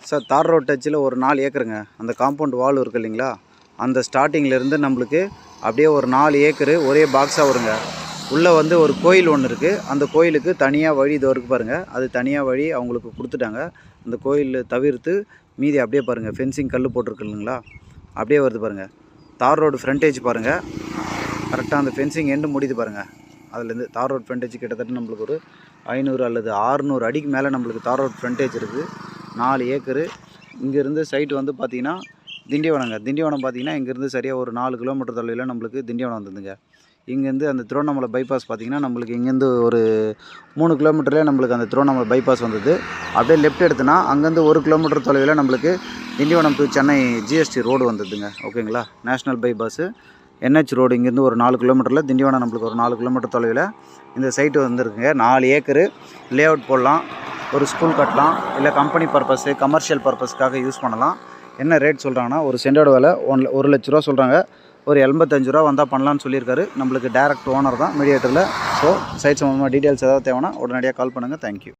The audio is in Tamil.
சார் தார் ரோட் டச்சில் ஒரு 4 ஏக்கருங்க. அந்த காம்பவுண்ட் வால் இருக்குது இல்லைங்களா, அந்த ஸ்டார்டிங்லேருந்து நம்மளுக்கு அப்படியே ஒரு 4 ஏக்கரு ஒரே பாக்ஸாக வருங்க. உள்ளே வந்து ஒரு கோயில் ஒன்று இருக்குது. அந்த கோயிலுக்கு தனியாக வழி இதோ இருக்குது பாருங்கள். அது தனியாக வழி அவங்களுக்கு கொடுத்துட்டாங்க. அந்த கோயில் தவிர்த்து மீதி அப்படியே பாருங்கள், ஃபென்சிங் கல் போட்டிருக்கு இல்லைங்களா, அப்படியே வருது பாருங்கள். தார் ரோடு ஃப்ரண்டேஜ் பாருங்கள், கரெக்டாக அந்த ஃபென்சிங் எண்டு முடியுது பாருங்கள். அதுலேருந்து தார் ரோட் ஃப்ரண்டேஜ் கிட்டத்தட்ட நம்மளுக்கு ஒரு 500 அல்லது 600 அடிக்கு மேலே நம்மளுக்கு தார் ரோட் ஃப்ரண்டேஜ் இருக்குது. 4 ஏக்கரு. இங்கேருந்து சைட்டு வந்து பார்த்திங்கன்னா திண்டிவனங்க. திண்டிவனம் பார்த்திங்கன்னா இங்கேருந்து சரியாக ஒரு 4 கிலோமீட்டர் தொலைவில் நம்மளுக்கு திண்டிவனம் வந்ததுங்க. இங்கேருந்து அந்த திருவண்ணாமலை பைபாஸ் பார்த்திங்கன்னா நம்மளுக்கு இங்கேருந்து ஒரு 3 கிலோமீட்டர்லேயே நம்மளுக்கு அந்த திருவண்ணாமலை பைபாஸ் வந்தது. அப்படியே லெஃப்ட் எடுத்துனா அங்கேருந்து 1 கிலோமீட்டர் தொலைவில் நம்மளுக்கு Tindivanam to Chennai GST road வந்ததுங்க. ஓகேங்களா, நேஷ்னல் பைபாஸு NH ரோடு இங்கேருந்து ஒரு 4 கிலோமீட்டரில், திண்டிவனம் நம்மளுக்கு ஒரு 4 கிலோமீட்டர் தொலைவில் இந்த சைட்டு வந்துருக்குங்க. 4 ஏக்கரு லே அவுட் போடலாம், ஒரு ஸ்கூல் கட்டலாம், இல்லை கம்பெனி பர்பஸு கமர்ஷியல் பர்பஸ்க்காக யூஸ் பண்ணலாம். என்ன ரேட் சொல்கிறாங்கன்னா, ஒரு சென்டோட விலை 1 லட்ச ரூபா சொல்கிறாங்க. ஒரு 85 ரூபா வந்தால் பண்ணலான்னு சொல்லியிருக்காரு. நம்மளுக்கு டேரக்ட் ஓனர் தான் மீடியேட்டரில். ஸோ சைட் சம்மந்தமாக டீட்டெயில்ஸ் ஏதாவது தேவைன்னா உடனடியாக கால் பண்ணுங்கள். தேங்க்யூ.